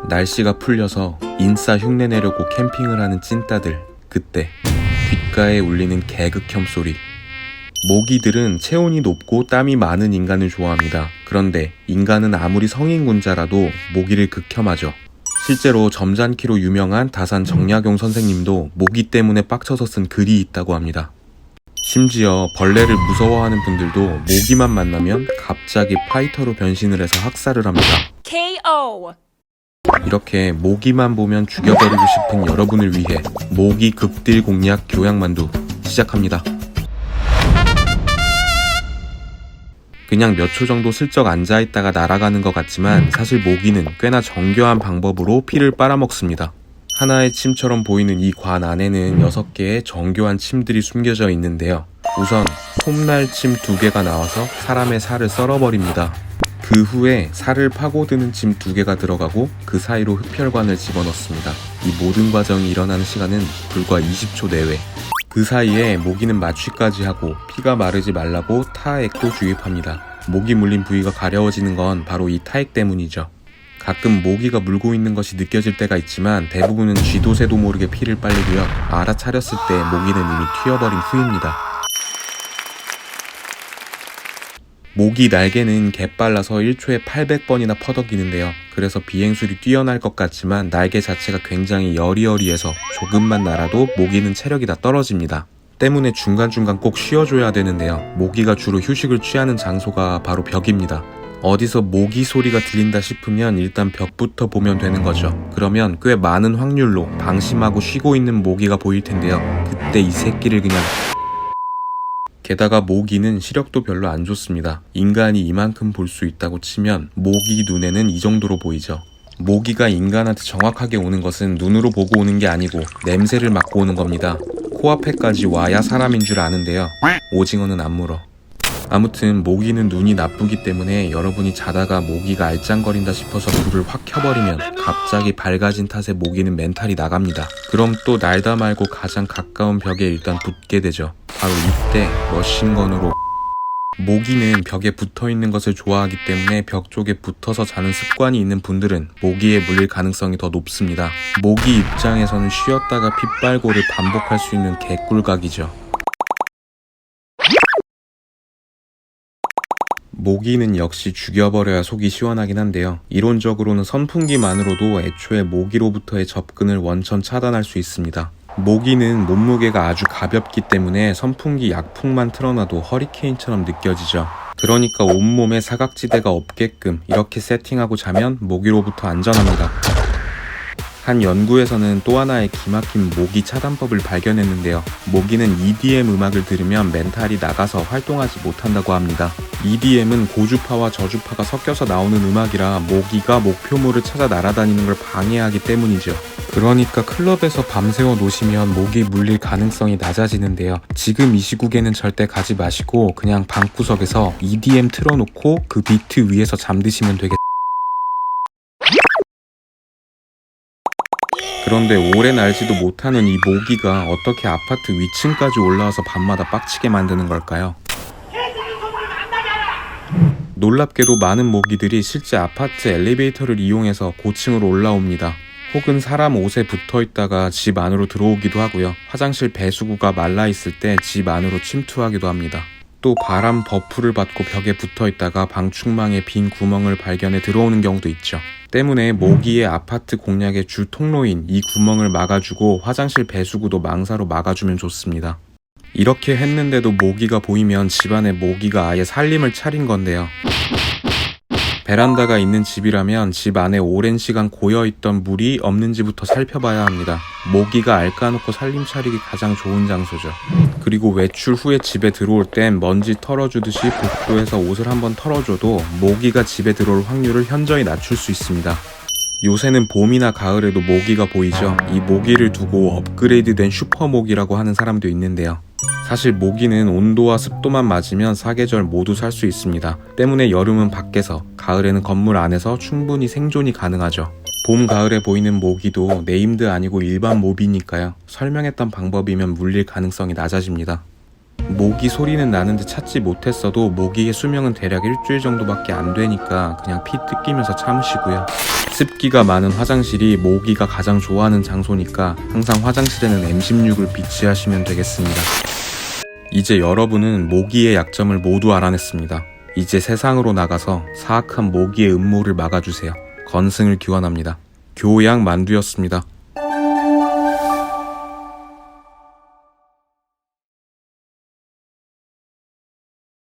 날씨가 풀려서 인싸 흉내 내려고 캠핑을 하는 찐따들. 그때 귓가에 울리는 개극혐 소리. 모기들은 체온이 높고 땀이 많은 인간을 좋아합니다. 그런데 인간은 아무리 성인군자라도 모기를 극혐하죠. 실제로 점잖기로 유명한 다산 정약용 선생님도 모기 때문에 빡쳐서 쓴 글이 있다고 합니다. 심지어 벌레를 무서워하는 분들도 모기만 만나면 갑자기 파이터로 변신을 해서 학살을 합니다. KO. 이렇게 모기만 보면 죽여버리고 싶은 여러분을 위해 모기 극딜 공략 교양만두 시작합니다. 그냥 몇 초 정도 슬쩍 앉아있다가 날아가는 것 같지만 사실 모기는 꽤나 정교한 방법으로 피를 빨아먹습니다. 하나의 침처럼 보이는 이 관 안에는 6개의 정교한 침들이 숨겨져 있는데요. 우선 솜날침 2개가 나와서 사람의 살을 썰어버립니다. 그 후에 살을 파고드는 침 2개가 들어가고 그 사이로 흡혈관을 집어넣습니다. 이 모든 과정이 일어나는 시간은 불과 20초 내외. 그 사이에 모기는 마취까지 하고 피가 마르지 말라고 타액도 주입합니다. 모기 물린 부위가 가려워지는 건 바로 이 타액 때문이죠. 가끔 모기가 물고 있는 것이 느껴질 때가 있지만 대부분은 쥐도 새도 모르게 피를 빨리고요. 알아차렸을 때 모기는 이미 튀어버린 후입니다. 모기 날개는 개빨라서 1초에 800번이나 퍼덕이는데요. 그래서 비행술이 뛰어날 것 같지만 날개 자체가 굉장히 여리여리해서 조금만 날아도 모기는 체력이 다 떨어집니다. 때문에 중간중간 꼭 쉬어줘야 되는데요. 모기가 주로 휴식을 취하는 장소가 바로 벽입니다. 어디서 모기 소리가 들린다 싶으면 일단 벽부터 보면 되는 거죠. 그러면 꽤 많은 확률로 방심하고 쉬고 있는 모기가 보일 텐데요. 그때 이 새끼를 그냥... 게다가 모기는 시력도 별로 안 좋습니다. 인간이 이만큼 볼 수 있다고 치면 모기 눈에는 이 정도로 보이죠. 모기가 인간한테 정확하게 오는 것은 눈으로 보고 오는 게 아니고 냄새를 맡고 오는 겁니다. 코앞에까지 와야 사람인 줄 아는데요. 오징어는 안 물어. 아무튼 모기는 눈이 나쁘기 때문에 여러분이 자다가 모기가 알짱거린다 싶어서 불을 확 켜버리면 갑자기 밝아진 탓에 모기는 멘탈이 나갑니다. 그럼 또 날다 말고 가장 가까운 벽에 일단 붙게 되죠. 바로 이때 머신건으로. 모기는 벽에 붙어있는 것을 좋아하기 때문에 벽 쪽에 붙어서 자는 습관이 있는 분들은 모기에 물릴 가능성이 더 높습니다. 모기 입장에서는 쉬었다가 핏발고를 반복할 수 있는 개꿀각이죠. 모기는 역시 죽여버려야 속이 시원하긴 한데요. 이론적으로는 선풍기만으로도 애초에 모기로부터의 접근을 원천 차단할 수 있습니다. 모기는 몸무게가 아주 가볍기 때문에 선풍기 약풍만 틀어놔도 허리케인처럼 느껴지죠. 그러니까 온몸에 사각지대가 없게끔 이렇게 세팅하고 자면 모기로부터 안전합니다. 한 연구에서는 또 하나의 기막힌 모기 차단법을 발견했는데요. 모기는 EDM 음악을 들으면 멘탈이 나가서 활동하지 못한다고 합니다. EDM은 고주파와 저주파가 섞여서 나오는 음악이라 모기가 목표물을 찾아 날아다니는 걸 방해하기 때문이죠. 그러니까 클럽에서 밤새워 노시면 모기 물릴 가능성이 낮아지는데요. 지금 이 시국에는 절대 가지 마시고 그냥 방구석에서 EDM 틀어놓고 그 비트 위에서 잠드시면 되겠습니다. 그런데 오래 날지도 못하는 이 모기가 어떻게 아파트 위층까지 올라와서 밤마다 빡치게 만드는 걸까요? 놀랍게도 많은 모기들이 실제 아파트 엘리베이터를 이용해서 고층으로 올라옵니다. 혹은 사람 옷에 붙어있다가 집 안으로 들어오기도 하고요. 화장실 배수구가 말라있을 때 집 안으로 침투하기도 합니다. 또 바람 버프를 받고 벽에 붙어있다가 방충망에 빈 구멍을 발견해 들어오는 경우도 있죠. 때문에 모기의 아파트 공략의 주 통로인 이 구멍을 막아주고 화장실 배수구도 망사로 막아주면 좋습니다. 이렇게 했는데도 모기가 보이면 집안에 모기가 아예 살림을 차린 건데요. 베란다가 있는 집이라면 집 안에 오랜 시간 고여있던 물이 없는지부터 살펴봐야 합니다. 모기가 앓아놓고 살림 차리기 가장 좋은 장소죠. 그리고 외출 후에 집에 들어올 땐 먼지 털어주듯이 복도에서 옷을 한번 털어줘도 모기가 집에 들어올 확률을 현저히 낮출 수 있습니다. 요새는 봄이나 가을에도 모기가 보이죠. 이 모기를 두고 업그레이드된 슈퍼모기라고 하는 사람도 있는데요. 사실 모기는 온도와 습도만 맞으면 사계절 모두 살 수 있습니다. 때문에 여름은 밖에서, 가을에는 건물 안에서 충분히 생존이 가능하죠. 봄, 가을에 보이는 모기도 네임드 아니고 일반 모비니까요. 설명했던 방법이면 물릴 가능성이 낮아집니다. 모기 소리는 나는데 찾지 못했어도 모기의 수명은 대략 일주일 정도밖에 안 되니까 그냥 피 뜯기면서 참으시고요. 습기가 많은 화장실이 모기가 가장 좋아하는 장소니까 항상 화장실에는 M16을 비치하시면 되겠습니다. 이제 여러분은 모기의 약점을 모두 알아냈습니다. 이제 세상으로 나가서 사악한 모기의 음모를 막아주세요. 건승을 기원합니다. 교양 만두였습니다.